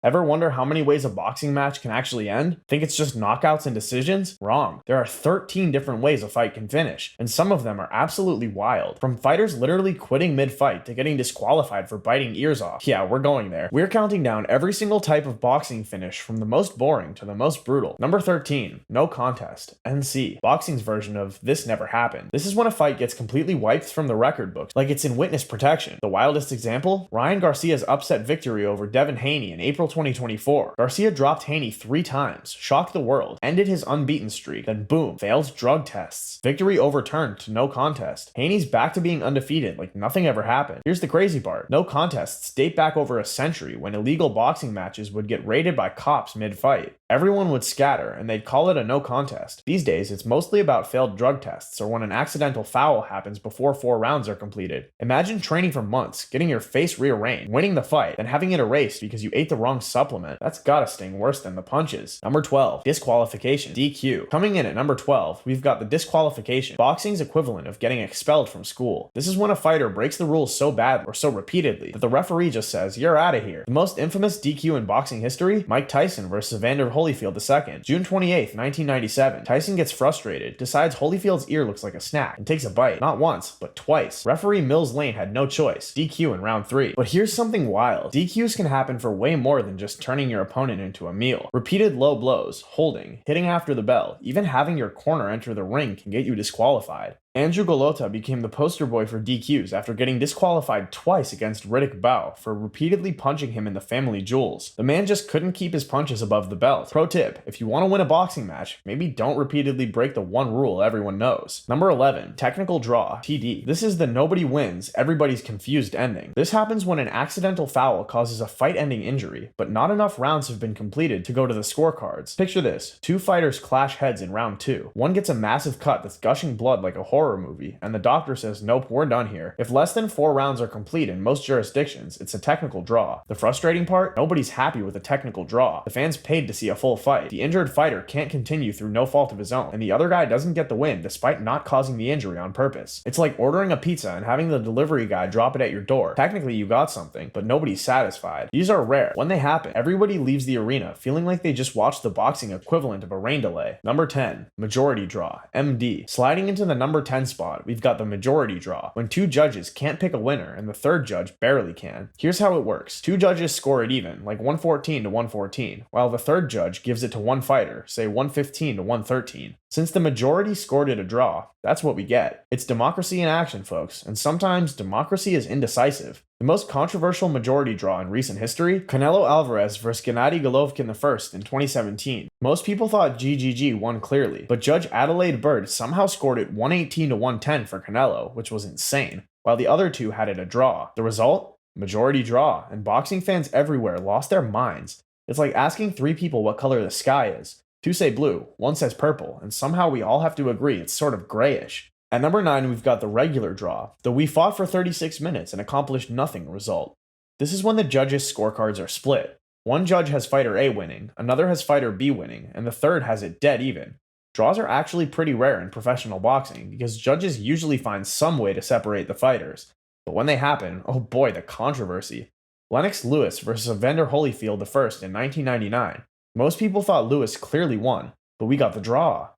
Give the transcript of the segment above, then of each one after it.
Ever wonder how many ways a boxing match can actually end? Think it's just knockouts and decisions? Wrong. There are 13 different ways a fight can finish, and some of them are absolutely wild. From fighters literally quitting mid-fight to getting disqualified for biting ears off. Yeah, we're going there. We're counting down every single type of boxing finish from the most boring to the most brutal. Number 13, no contest. NC. Boxing's version of this never happened. This is when a fight gets completely wiped from the record books, like it's in witness protection. The wildest example? Ryan Garcia's upset victory over Devin Haney in April 2024. Garcia dropped Haney 3 times, shocked the world, ended his unbeaten streak, then boom, failed drug tests. Victory overturned to no contest. Haney's back to being undefeated like nothing ever happened. Here's the crazy part. No contests date back over a century when illegal boxing matches would get raided by cops mid-fight. Everyone would scatter and they'd call it a no contest. These days, it's mostly about failed drug tests or when an accidental foul happens before 4 rounds are completed. Imagine training for months, getting your face rearranged, winning the fight, then having it erased because you ate the wrong supplement. That's gotta sting worse than the punches. Number 12, disqualification, DQ. Coming in at number 12, we've got the disqualification, boxing's equivalent of getting expelled from school. This is when a fighter breaks the rules so badly or so repeatedly that the referee just says, "You're out of here." The most infamous DQ in boxing history? Mike Tyson versus Evander Holyfield II. June 28th, 1997. Tyson gets frustrated, decides Holyfield's ear looks like a snack, and takes a bite. Not once, but twice. Referee Mills Lane had no choice. DQ in round 3. But here's something wild. DQs can happen for way more than just turning your opponent into a meal. Repeated low blows, holding, hitting after the bell, even having your corner enter the ring can get you disqualified. Andrew Golota became the poster boy for DQs after getting disqualified twice against Riddick Bowe for repeatedly punching him in the family jewels. The man just couldn't keep his punches above the belt. Pro tip, if you want to win a boxing match, maybe don't repeatedly break the one rule everyone knows. Number 11, technical draw, TD. This is the nobody wins, everybody's confused ending. This happens when an accidental foul causes a fight-ending injury, but not enough rounds have been completed to go to the scorecards. Picture this, 2 fighters clash heads in round 2. One gets a massive cut that's gushing blood like a horror movie, and the doctor says, "Nope, we're done here." If less than 4 rounds are complete in most jurisdictions, it's a technical draw. The frustrating part? Nobody's happy with a technical draw. The fans paid to see a full fight. The injured fighter can't continue through no fault of his own, and the other guy doesn't get the win despite not causing the injury on purpose. It's like ordering a pizza and having the delivery guy drop it at your door. Technically you got something, but nobody's satisfied. These are rare. When they happen, everybody leaves the arena feeling like they just watched the boxing equivalent of a rain delay. Number 10, majority draw, MD. Sliding into the number 10 spot, we've got the majority draw, when 2 judges can't pick a winner and the 3rd judge barely can. Here's how it works. 2 judges score it even, like 114 to 114, while the 3rd judge gives it to one fighter, say 115 to 113. Since the majority scored it a draw, that's what we get. It's democracy in action, folks, and sometimes democracy is indecisive. The most controversial majority draw in recent history? Canelo Alvarez vs Gennady Golovkin I in 2017. Most people thought GGG won clearly, but Judge Adelaide Bird somehow scored it 118 to 110 for Canelo, which was insane, while the other 2 had it a draw. The result? Majority draw, and boxing fans everywhere lost their minds. It's like asking 3 people what color the sky is. 2 say blue, 1 says purple, and somehow we all have to agree it's sort of grayish. At number 9, we've got the regular draw, the we fought for 36 minutes and accomplished nothing result. This is when the judges' scorecards are split. One judge has fighter A winning, another has fighter B winning, and the 3rd has it dead even. Draws are actually pretty rare in professional boxing because judges usually find some way to separate the fighters. But when they happen, oh boy, the controversy. Lennox Lewis versus Evander Holyfield I in 1999. Most people thought Lewis clearly won, but we got the draw.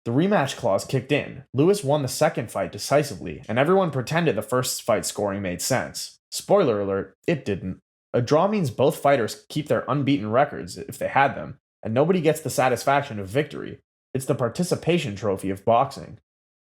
The rematch clause kicked in. Lewis won the 2nd fight decisively, and everyone pretended the first fight scoring made sense. Spoiler alert, it didn't. A draw means both fighters keep their unbeaten records, if they had them, and nobody gets the satisfaction of victory. It's the participation trophy of boxing.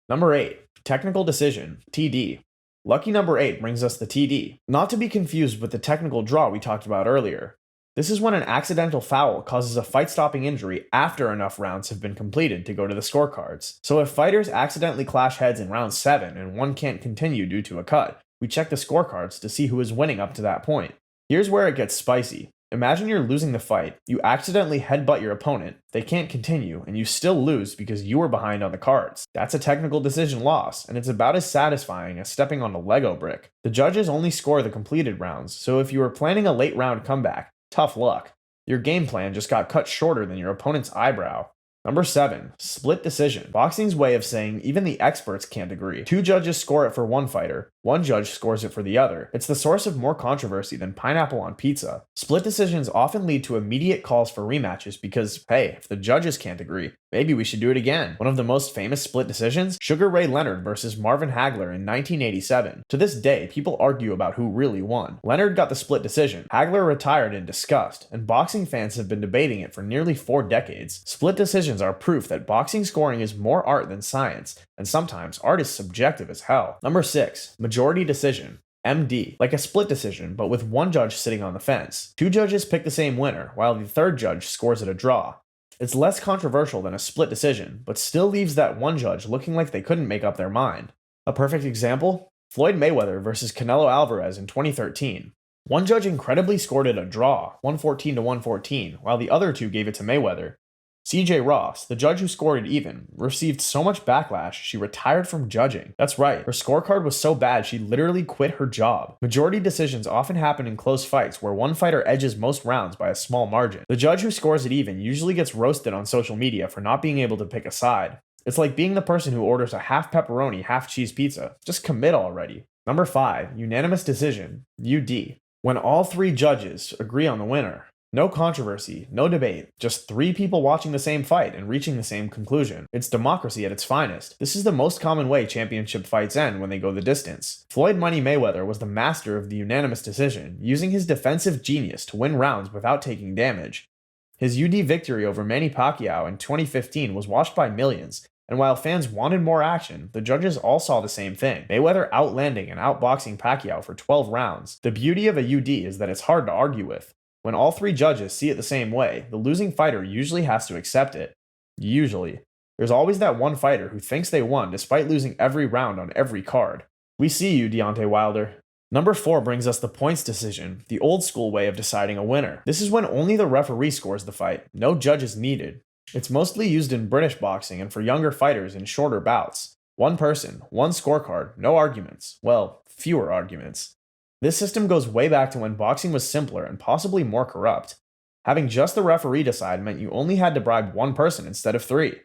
Number 8, technical decision, TD. Lucky number 8 brings us the TD, not to be confused with the technical draw we talked about earlier. This is when an accidental foul causes a fight-stopping injury after enough rounds have been completed to go to the scorecards. So if fighters accidentally clash heads in round 7 and one can't continue due to a cut, we check the scorecards to see who is winning up to that point. Here's where it gets spicy. Imagine you're losing the fight, you accidentally headbutt your opponent, they can't continue, and you still lose because you were behind on the cards. That's a technical decision loss, and it's about as satisfying as stepping on a Lego brick. The judges only score the completed rounds, so if you were planning a late round comeback, tough luck. Your game plan just got cut shorter than your opponent's eyebrow. Number 7, split decision. Boxing's way of saying even the experts can't agree. 2 judges score it for one fighter, one judge scores it for the other. It's the source of more controversy than pineapple on pizza. Split decisions often lead to immediate calls for rematches because, hey, if the judges can't agree, maybe we should do it again. One of the most famous split decisions? Sugar Ray Leonard versus Marvin Hagler in 1987. To this day, people argue about who really won. Leonard got the split decision. Hagler retired in disgust, and boxing fans have been debating it for nearly 4 decades. Split decisions are proof that boxing scoring is more art than science, and sometimes art is subjective as hell. Number 6. Majority decision. MD. Like a split decision, but with one judge sitting on the fence. 2 judges pick the same winner, while the third judge scores it a draw. It's less controversial than a split decision, but still leaves that one judge looking like they couldn't make up their mind. A perfect example? Floyd Mayweather versus Canelo Alvarez in 2013. One judge incredibly scored it a draw, 114 to 114, while the other 2 gave it to Mayweather. CJ Ross, the judge who scored it even, received so much backlash she retired from judging. That's right, her scorecard was so bad she literally quit her job. Majority decisions often happen in close fights where one fighter edges most rounds by a small margin. The judge who scores it even usually gets roasted on social media for not being able to pick a side. It's like being the person who orders a half pepperoni, half cheese pizza. Just commit already. Number 5. Unanimous decision. UD. When all 3 judges agree on the winner. No controversy, no debate, just 3 people watching the same fight and reaching the same conclusion. It's democracy at its finest. This is the most common way championship fights end when they go the distance. Floyd Money Mayweather was the master of the unanimous decision, using his defensive genius to win rounds without taking damage. His UD victory over Manny Pacquiao in 2015 was watched by millions, and while fans wanted more action, the judges all saw the same thing. Mayweather outlanding and outboxing Pacquiao for 12 rounds. The beauty of a UD is that it's hard to argue with. When all 3 judges see it the same way, the losing fighter usually has to accept it. Usually. There's always that one fighter who thinks they won despite losing every round on every card. We see you, Deontay Wilder. Number 4 brings us the points decision, the old school way of deciding a winner. This is when only the referee scores the fight, no judges needed. It's mostly used in British boxing and for younger fighters in shorter bouts. One person, one scorecard, no arguments. Well, fewer arguments. This system goes way back to when boxing was simpler and possibly more corrupt. Having just the referee decide meant you only had to bribe one person instead of 3.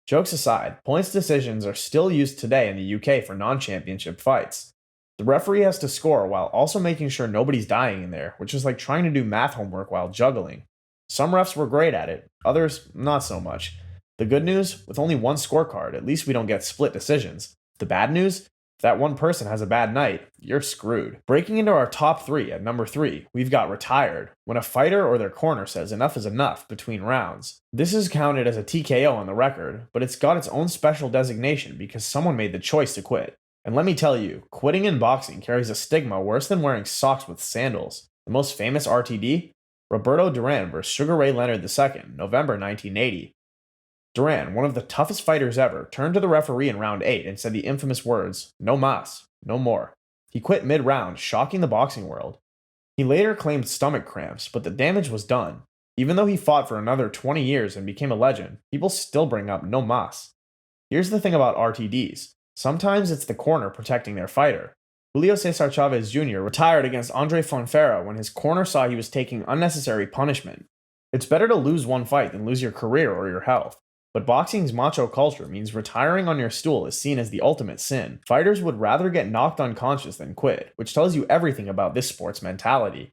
Jokes aside, points decisions are still used today in the UK for non-championship fights. The referee has to score while also making sure nobody's dying in there, which is like trying to do math homework while juggling. Some refs were great at it, others not so much. The good news, with only one scorecard, at least we don't get split decisions. The bad news? If that one person has a bad night, you're screwed. Breaking into our top 3 at number 3, we've got retired, when a fighter or their corner says enough is enough between rounds. This is counted as a TKO on the record, but it's got its own special designation because someone made the choice to quit. And let me tell you, quitting in boxing carries a stigma worse than wearing socks with sandals. The most famous RTD? Roberto Duran vs. Sugar Ray Leonard II, November 1980. Duran, one of the toughest fighters ever, turned to the referee in round 8 and said the infamous words, "No mas, no more." He quit mid-round, shocking the boxing world. He later claimed stomach cramps, but the damage was done. Even though he fought for another 20 years and became a legend, people still bring up no mas. Here's the thing about RTDs. Sometimes it's the corner protecting their fighter. Julio Cesar Chavez Jr. retired against Andre Fonfara when his corner saw he was taking unnecessary punishment. It's better to lose one fight than lose your career or your health. But boxing's macho culture means retiring on your stool is seen as the ultimate sin. Fighters would rather get knocked unconscious than quit, which tells you everything about this sport's mentality.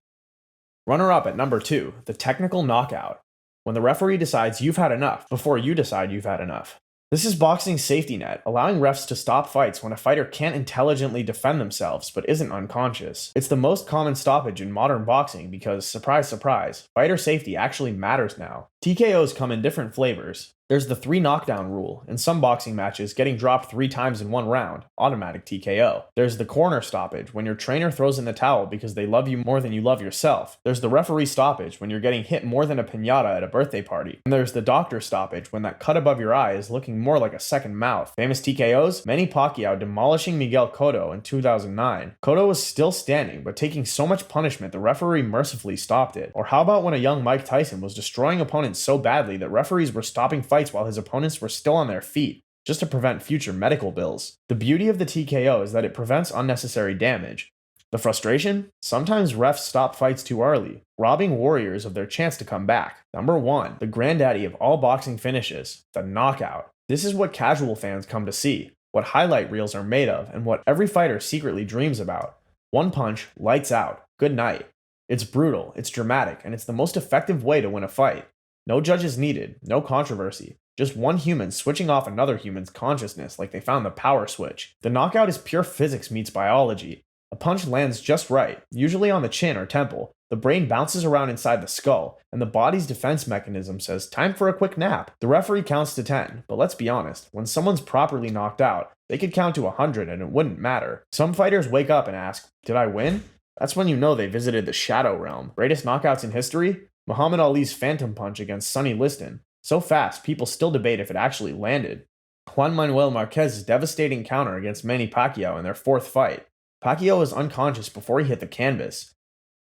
Runner-up at number 2, the technical knockout. When the referee decides you've had enough before you decide you've had enough. This is boxing's safety net, allowing refs to stop fights when a fighter can't intelligently defend themselves but isn't unconscious. It's the most common stoppage in modern boxing because, surprise surprise, fighter safety actually matters now. TKOs come in different flavors. There's the 3 knockdown rule. In some boxing matches, getting dropped 3 times in one round, automatic TKO. There's the corner stoppage, when your trainer throws in the towel because they love you more than you love yourself. There's the referee stoppage, when you're getting hit more than a piñata at a birthday party. And there's the doctor stoppage, when that cut above your eye is looking more like a second mouth. Famous TKOs? Manny Pacquiao demolishing Miguel Cotto in 2009. Cotto was still standing, but taking so much punishment the referee mercifully stopped it. Or how about when a young Mike Tyson was destroying opponents so badly that referees were stopping fights while his opponents were still on their feet, just to prevent future medical bills. The beauty of the TKO is that it prevents unnecessary damage. The frustration? Sometimes refs stop fights too early, robbing warriors of their chance to come back. Number 1, the granddaddy of all boxing finishes, the knockout. This is what casual fans come to see. what highlight reels are made of, and what every fighter secretly dreams about. One punch, lights out, good night. It's brutal, it's dramatic, and it's the most effective way to win a fight. No judges needed, no controversy. Just one human switching off another human's consciousness like they found the power switch. The knockout is pure physics meets biology. A punch lands just right, usually on the chin or temple. The brain bounces around inside the skull, and the body's defense mechanism says, time for a quick nap. The referee counts to 10, but let's be honest, when someone's properly knocked out, they could count to 100 and it wouldn't matter. Some fighters wake up and ask, did I win? That's when you know they visited the Shadow Realm. Greatest knockouts in history? Muhammad Ali's Phantom Punch against Sonny Liston. So fast, people still debate if it actually landed. Juan Manuel Marquez's devastating counter against Manny Pacquiao in their 4th fight. Pacquiao was unconscious before he hit the canvas.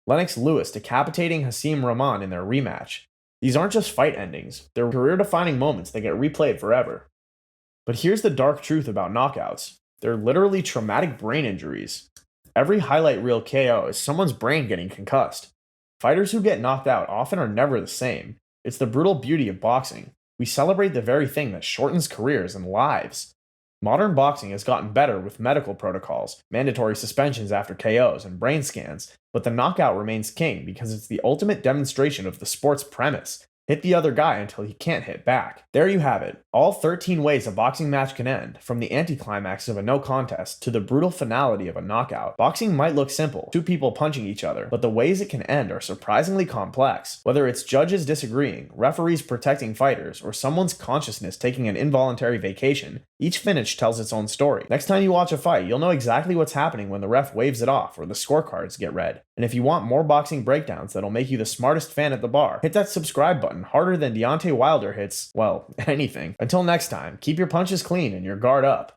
Lennox Lewis decapitating Hasim Rahman in their rematch. These aren't just fight endings, they're career-defining moments that get replayed forever. But here's the dark truth about knockouts. They're literally traumatic brain injuries. Every highlight reel KO is someone's brain getting concussed. Fighters who get knocked out often are never the same. It's the brutal beauty of boxing. We celebrate the very thing that shortens careers and lives. Modern boxing has gotten better with medical protocols, mandatory suspensions after KOs, and brain scans, but the knockout remains king because it's the ultimate demonstration of the sport's premise. Hit the other guy until he can't hit back. There you have it. All 13 ways a boxing match can end, from the anticlimax of a no contest to the brutal finality of a knockout. Boxing might look simple, two people punching each other, but the ways it can end are surprisingly complex. Whether it's judges disagreeing, referees protecting fighters, or someone's consciousness taking an involuntary vacation, each finish tells its own story. Next time you watch a fight, you'll know exactly what's happening when the ref waves it off or the scorecards get read. And if you want more boxing breakdowns that'll make you the smartest fan at the bar, hit that subscribe button harder than Deontay Wilder hits, well, anything. Until next time, keep your punches clean and your guard up.